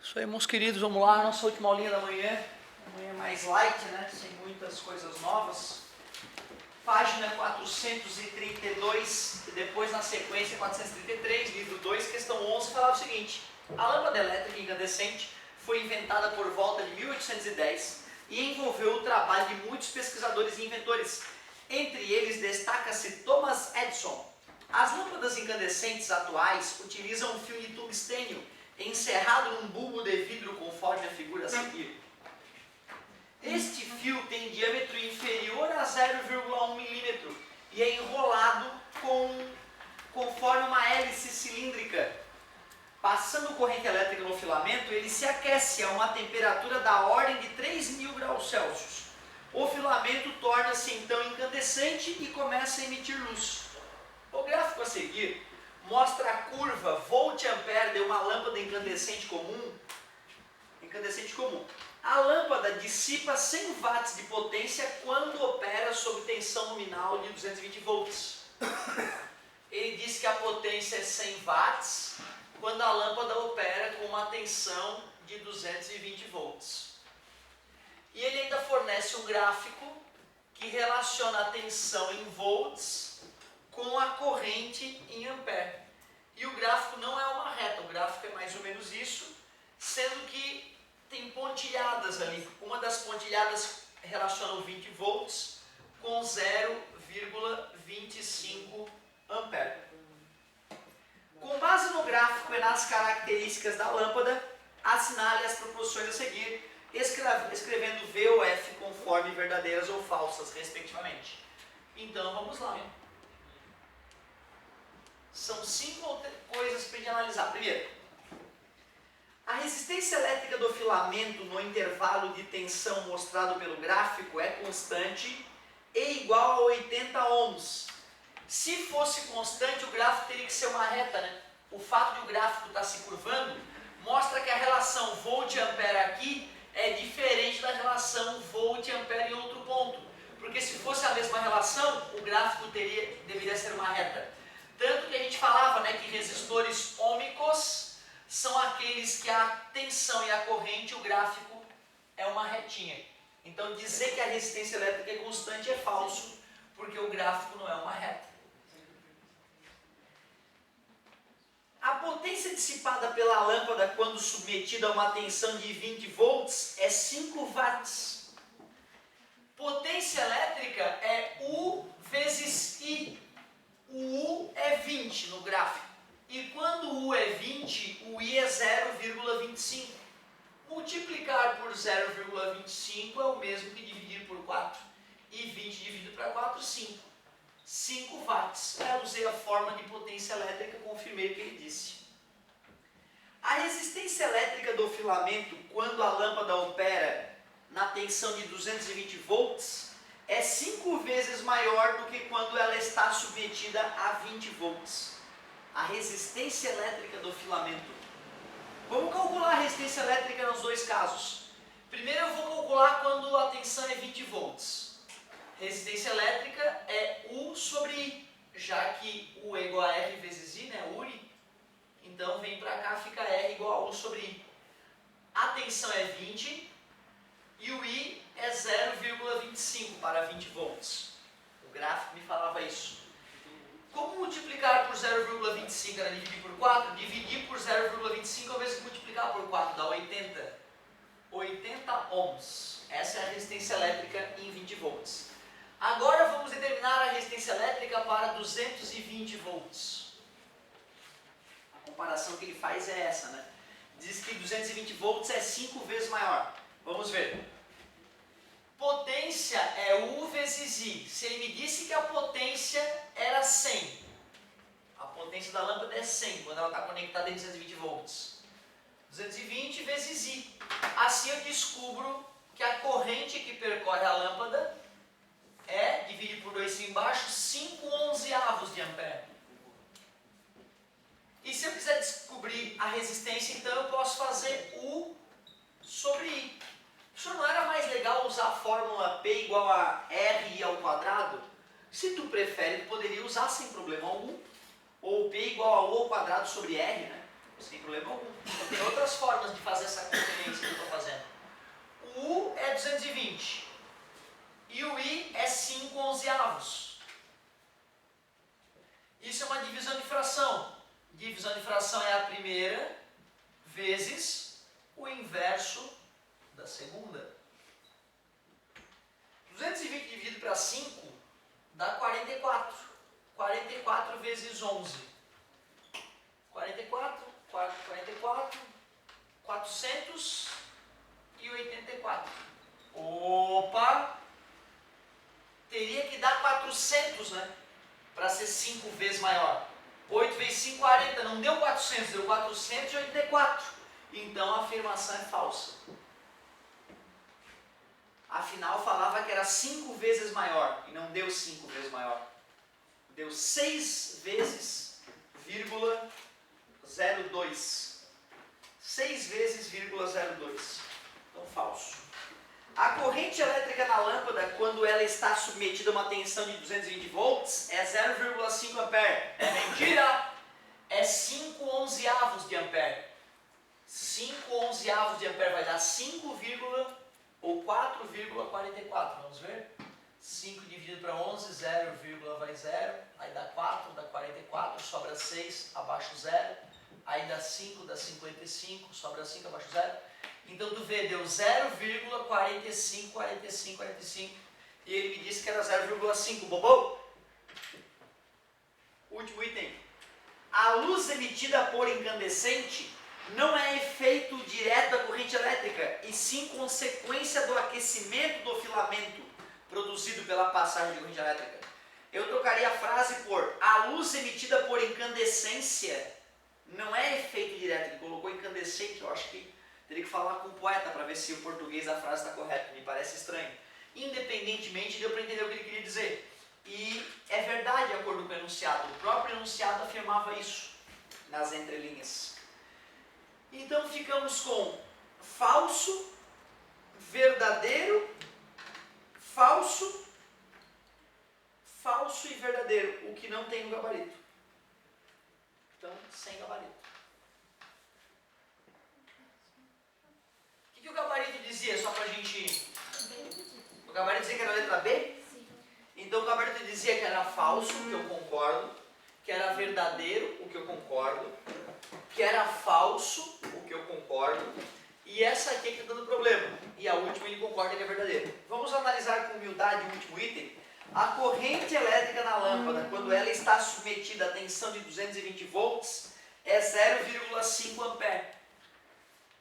Isso aí, meus queridos, vamos lá, nossa última aulinha da manhã. Amanhã mais light, né? Sem muitas coisas novas. Página 432 e depois na sequência 433, livro 2, questão 11, falava o seguinte: a lâmpada elétrica incandescente foi inventada por volta de 1810 e envolveu o trabalho de muitos pesquisadores e inventores. Entre eles destaca-se Thomas Edison. As lâmpadas incandescentes atuais utilizam um fio de tungstênio encerrado num bulbo de vidro conforme a figura a seguir. Este fio tem diâmetro inferior a 0,1 milímetro e é enrolado conforme uma hélice cilíndrica. Passando corrente elétrica no filamento, ele se aquece a uma temperatura da ordem de 3.000 graus Celsius. O filamento torna-se então incandescente e começa a emitir luz. O gráfico a seguir mostra a curva volt-ampere de uma lâmpada incandescente comum. A lâmpada dissipa 100 watts de potência quando opera sob tensão nominal de 220 volts. Ele diz que a potência é 100 watts quando a lâmpada opera com uma tensão de 220 volts. E ele ainda fornece um gráfico que relaciona a tensão em volts com a corrente em ampere. E o gráfico não é uma reta, o gráfico é mais ou menos isso, sendo que tem pontilhadas ali. Uma das pontilhadas relaciona o 20 volts com 0,25 ampere. Com base no gráfico e nas características da lâmpada, assinale as proporções a seguir, escrevendo V ou F conforme verdadeiras ou falsas, respectivamente. Então vamos lá. São 5 coisas para a gente analisar. Primeiro, a resistência elétrica do filamento no intervalo de tensão mostrado pelo gráfico é constante e igual a 80 ohms. Se fosse constante, o gráfico teria que ser uma reta, né? O fato de o gráfico estar se curvando mostra que a relação volt-ampere aqui é diferente da relação volt-ampere em outro ponto. Porque se fosse a mesma relação, o gráfico deveria ser uma reta. Tanto que a gente falava, né, que resistores ômicos são aqueles que a tensão e a corrente, o gráfico é uma retinha. Então dizer que a resistência elétrica é constante é falso, porque o gráfico não é uma reta. A potência dissipada pela lâmpada quando submetida a uma tensão de 20 volts é 5 watts. Potência elétrica é U vezes I. O U é 20 no gráfico. E quando o U é 20, o I é 0,25. Multiplicar por 0,25 é o mesmo que dividir por 4. E 20 dividido para 4, 5. 5 watts. Eu usei a forma de potência elétrica, confirmei o que ele disse. A resistência elétrica do filamento, quando a lâmpada opera na tensão de 220 volts, é 5 vezes maior do que quando ela está submetida a 20 volts. A resistência elétrica do filamento. Vamos calcular a resistência elétrica nos dois casos. Primeiro eu vou calcular quando a tensão é 20 volts. Resistência elétrica é U sobre I, já que U é igual a R vezes I, né, URI. Então vem para cá, fica R igual a U sobre I. A tensão é 20 e o I é 0,25 para 20 volts. O gráfico me falava isso. Como multiplicar por 0,25 era dividir por 4? Dividir por 0,25 é o mesmo que multiplicar por 4, dá 80. 80 ohms. Essa é a resistência elétrica em 20 volts. Agora vamos determinar a resistência elétrica para 220 volts. A comparação que ele faz é essa, né? Diz que 220 volts é 5 vezes maior. Vamos ver. Potência é U vezes I. Se ele me disse que a potência era 100, a potência da lâmpada é 100 quando ela está conectada em 220 volts. 220 vezes I. Assim eu descubro que a corrente que percorre a lâmpada é, dividido por 2 embaixo, 5/11 de ampere. E se eu quiser descobrir a resistência, então eu posso fazer U sobre I. Professor, não era mais legal usar a fórmula P igual a R ao quadrado? Se tu prefere, tu poderia usar sem problema algum. Ou P igual a U ao quadrado sobre R, né? sem problema algum. Então, tem outras formas de fazer essa conferência que eu estou fazendo. O U é 220 e o I é 5 onzeavos. Isso é uma divisão de fração. Divisão de fração é a primeira vezes o inverso da segunda. 220 dividido para 5 dá 44. 44 vezes 11. 44, 44, 484. Opa! Teria que dar 400, né? Para ser 5 vezes maior. 8 vezes 5, 40. Não deu 400, deu 484. Então a afirmação é falsa. Afinal, falava que era 5 vezes maior. E não deu 5 vezes maior. Deu 6 vezes, vírgula, 0,2. 6 vezes, vírgula, 0,2. Então, falso. A corrente elétrica na lâmpada, quando ela está submetida a uma tensão de 220 volts, é 0,5 ampere. É mentira! É 5 onzeavos de ampere. 5 onzeavos de ampere vai dar 5, ou 4,44. Vamos ver? 5 dividido para 11, 0, vai 0. Aí dá 4, dá 44, sobra 6, abaixo 0. Aí dá 5, dá 55, sobra 5, abaixo 0. Então tu vê, deu 0,45, 45, 45. E ele me disse que era 0,5, bobão? Último item. A luz emitida por incandescente não é efeito direto da corrente elétrica, e sim consequência do aquecimento do filamento produzido pela passagem de corrente elétrica. Eu trocaria a frase por: a luz emitida por incandescência não é efeito direto. Ele colocou incandescente, eu acho que teria que falar com o poeta para ver se o português da frase está correto, me parece estranho. Independentemente, deu para entender o que ele queria dizer. E é verdade, de acordo com o enunciado. O próprio enunciado afirmava isso nas entrelinhas. Então ficamos com falso, verdadeiro, falso, falso e verdadeiro, o que não tem no gabarito. Então, sem gabarito. O que o gabarito dizia, só pra gente... O gabarito dizia que era a letra B? Sim. Então o gabarito dizia que era falso, o que eu concordo, que era verdadeiro, o que eu concordo, que era falso, o que eu concordo, e essa aqui é que está dando problema. E a última ele concorda que é verdadeiro. Vamos analisar com humildade o último item. A corrente elétrica na lâmpada, quando ela está submetida a tensão de 220 volts, é 0,5 ampere.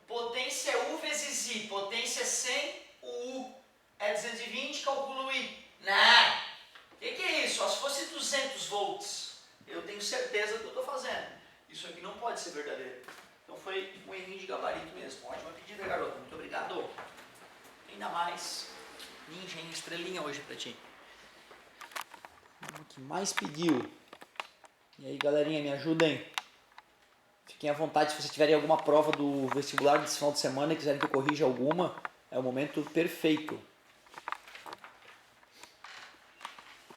Potência é U vezes I. Potência é 100, o U é 220, calculo o I. Não! O que é isso? Só se fosse 200 volts. Eu tenho certeza do que eu estou fazendo. Isso aqui não pode ser verdadeiro. Então foi um errinho de gabarito mesmo. Ótima pedida, garoto. Muito obrigado. Ainda mais ninja em estrelinha hoje pra ti. O que mais pediu? E aí, galerinha, me ajudem. Fiquem à vontade se vocês tiverem alguma prova do vestibular desse final de semana e quiserem que eu corrija alguma. É o momento perfeito.